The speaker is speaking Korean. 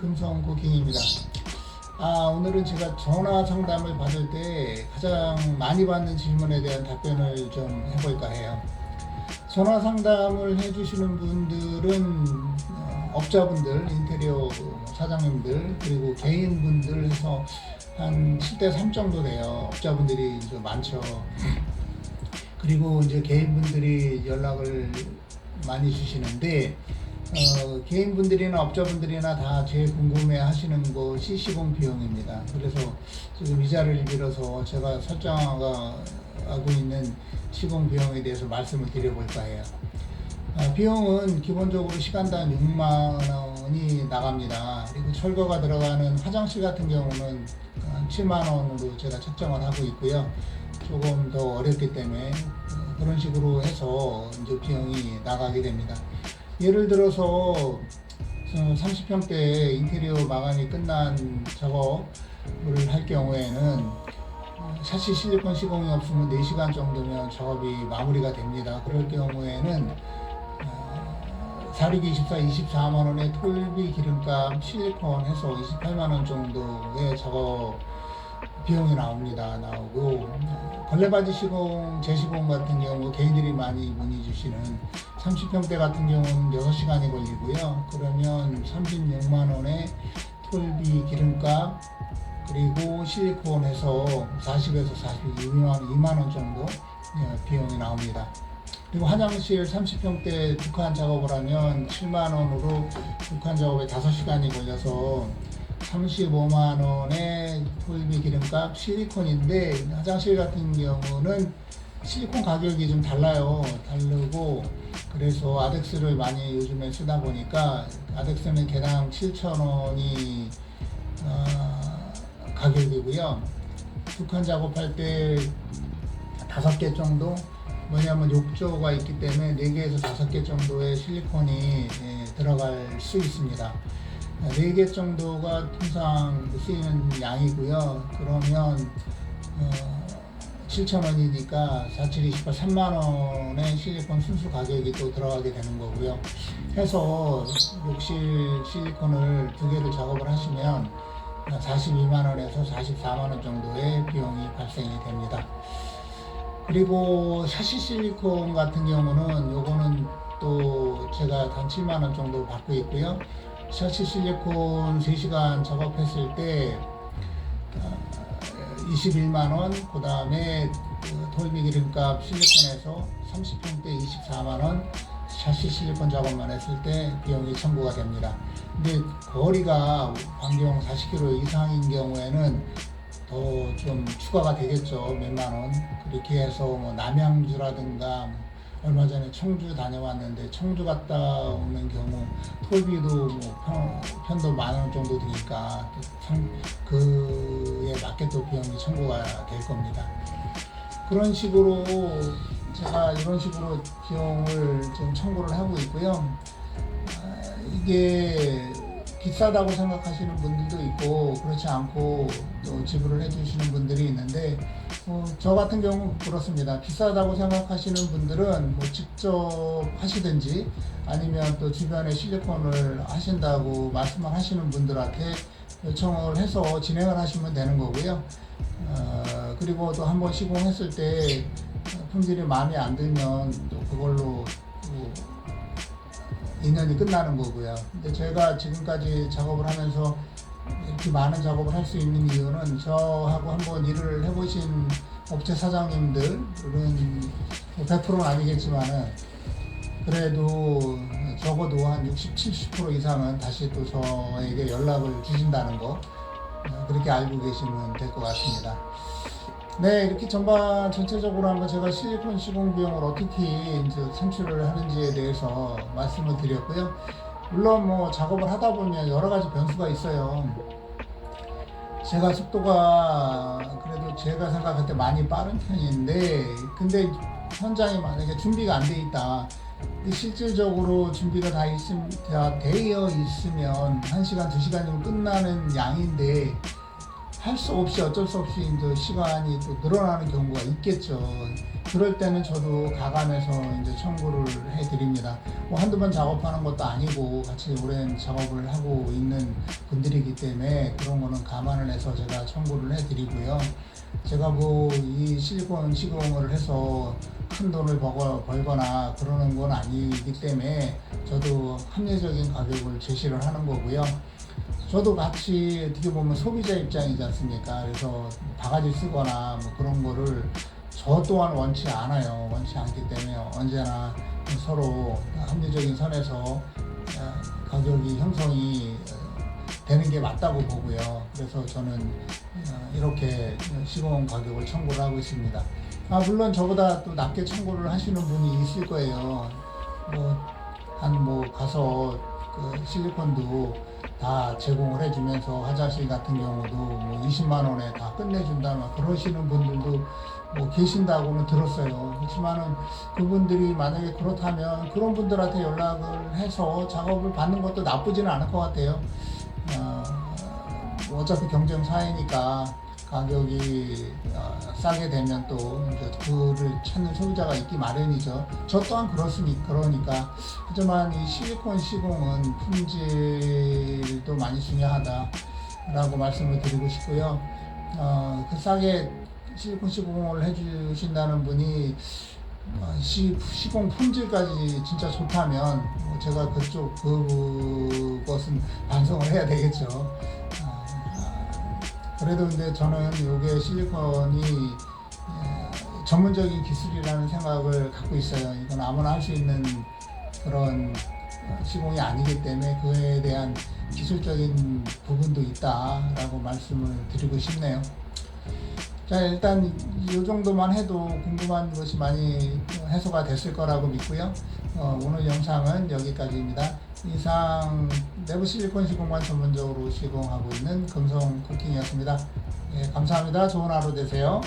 금성 고킹입니다. 오늘은 제가 전화 상담을 받을 때 가장 많이 받는 질문에 대한 답변을 좀 해볼까 해요. 전화 상담을 해주시는 분들은 업자분들, 인테리어 사장님들, 그리고 개인분들 해서 한 7대 3 정도 돼요. 업자분들이 이제 많죠. 그리고 이제 개인분들이 연락을 많이 주시는데, 개인분들이나 업자분들이나 다 제일 궁금해 하시는 것이 시공 비용입니다. 그래서 지금 이 자리를 빌어서 제가 설정하고 있는 시공 비용에 대해서 말씀을 드려볼까 해요. 비용은 기본적으로 시간당 6만 원이 나갑니다. 그리고 철거가 들어가는 화장실 같은 경우는 7만 원으로 제가 책정을 하고 있고요. 조금 더 어렵기 때문에 그런 식으로 해서 이제 비용이 나가게 됩니다. 예를 들어서 30평대 인테리어 마감이 끝난 작업을 할 경우에는 샤시 실리콘 시공이 없으면 4시간 정도면 작업이 마무리가 됩니다. 그럴 경우에는 4624, 24만원의 톨비 기름값 실리콘 해서 28만원 정도의 작업 비용이 나오고, 걸레바지 시공, 재시공 같은 경우 개인들이 많이 문의 주시는 30평대 같은 경우는 6시간이 걸리고요. 그러면 36만원의 톨비 기름값 그리고 실리콘 해서 40에서 42만원 정도 비용이 나옵니다. 그리고 화장실 30평대 2칸 작업을 하면 7만원으로 2칸 작업에 5시간이 걸려서 35만원의 톨비 기름값 실리콘인데, 화장실 같은 경우는 실리콘 가격이 좀 다르고, 그래서 아덱스를 많이 요즘에 쓰다 보니까 아덱스는 개당 7,000원이 가격이고요. 2칸 작업할 때 5개 정도, 뭐냐면 욕조가 있기 때문에 4개에서 5개 정도의 실리콘이 들어갈 수 있습니다. 4개 정도가 통상 쓰이는 양이고요. 그러면 7,000원이니까 4728 3만원의 실리콘 순수 가격이 또 들어가게 되는 거고요. 해서 욕실 실리콘을 2개를 작업을 하시면 42만원에서 44만원 정도의 비용이 발생이 됩니다. 그리고 샤시 실리콘 같은 경우는 요거는 또 제가 단 7만원 정도 받고 있고요. 샤시 실리콘 3시간 작업했을 때 21만원, 그 다음에 톨비 기름값 실리콘에서 30평대 24만원, 샤시 실리콘 작업만 했을 때 비용이 청구가 됩니다. 근데 거리가 반경 40km 이상인 경우에는 더 좀 추가가 되겠죠. 몇만 원. 그렇게 해서 뭐 남양주라든가 얼마 전에 청주 다녀왔는데, 청주 갔다 오는 경우 톨비도 뭐 편도 10,000원 정도 드니까 그에 맞게 또 비용이 청구가 될 겁니다. 그런 식으로 제가 이런 식으로 비용을 좀 청구를 하고 있고요. 이게 비싸다고 생각하시는 분들도 있고, 그렇지 않고 또 지불을 해주시는 분들이 있는데, 저 같은 경우는 그렇습니다. 비싸다고 생각하시는 분들은 뭐 직접 하시든지 아니면 또 주변에 실리콘을 하신다고 말씀을 하시는 분들한테 요청을 해서 진행을 하시면 되는 거고요. 그리고 또 한번 시공했을 때 품질이 마음에 안 들면 또 그걸로 또 인연이 끝나는 거고요. 근데 제가 지금까지 작업을 하면서 이렇게 많은 작업을 할 수 있는 이유는, 저하고 한번 일을 해보신 업체 사장님들은 100%는 아니겠지만은 그래도 적어도 한 60, 70% 이상은 다시 또 저에게 연락을 주신다는 거, 그렇게 알고 계시면 될 것 같습니다. 네, 이렇게 전체적으로 한번 제가 실리콘 시공 비용을 어떻게 이제 산출을 하는지에 대해서 말씀을 드렸고요. 물론 뭐 작업을 하다 보면 여러 가지 변수가 있어요. 제가 속도가 그래도 제가 생각할 때 많이 빠른 편인데, 근데 현장이 만약에 준비가 안 돼 있다. 실질적으로 준비가 다 되어 있으면 1시간, 2시간이면 끝나는 양인데, 할 수 없이 어쩔 수 없이 이제 시간이 또 늘어나는 경우가 있겠죠. 그럴 때는 저도 가감해서 이제 청구를 해드립니다. 뭐 한두 번 작업하는 것도 아니고 같이 오랜 작업을 하고 있는 분들이기 때문에 그런 거는 감안을 해서 제가 청구를 해드리고요. 제가 뭐 이 실리콘 시공을 해서 큰 돈을 벌거나 그러는 건 아니기 때문에 저도 합리적인 가격을 제시를 하는 거고요. 저도 같이 어떻게 보면 소비자 입장이지 않습니까? 그래서 바가지 쓰거나 뭐 그런 거를 저 또한 원치 않아요. 원치 않기 때문에 언제나 서로 합리적인 선에서 가격이 형성이 되는 게 맞다고 보고요. 그래서 저는 이렇게 시공 가격을 청구를 하고 있습니다. 물론 저보다 또 낮게 청구를 하시는 분이 있을 거예요. 뭐 가서 그 실리콘도 다 제공을 해주면서 화장실 같은 경우도 뭐 20만 원에 다 끝내준다 막 그러시는 분들도 뭐 계신다고는 들었어요. 그렇지만은 그분들이 만약에 그렇다면 그런 분들한테 연락을 해서 작업을 받는 것도 나쁘지는 않을 것 같아요. 어차피 경쟁 사회니까 가격이 싸게 되면 또 이제 그를 찾는 소비자가 있기 마련이죠. 저 또한 그렇습니다. 그러니까 하지만 이 실리콘 시공은 품질도 많이 중요하다라고 말씀을 드리고 싶고요. 그 싸게 실리콘 시공을 해주신다는 분이 시공 품질까지 진짜 좋다면 제가 그것은 반성을 해야 되겠죠. 그래도 근데 저는 이게 실리콘이 전문적인 기술이라는 생각을 갖고 있어요. 이건 아무나 할 수 있는 그런 시공이 아니기 때문에 그에 대한 기술적인 부분도 있다라고 말씀을 드리고 싶네요. 자, 일단 이 정도만 해도 궁금한 것이 많이 해소가 됐을 거라고 믿고요. 오늘 영상은 여기까지입니다. 이상 내부 실리콘 시공만 전문적으로 시공하고 있는 금성 쿠킹이었습니다. 예, 감사합니다. 좋은 하루 되세요.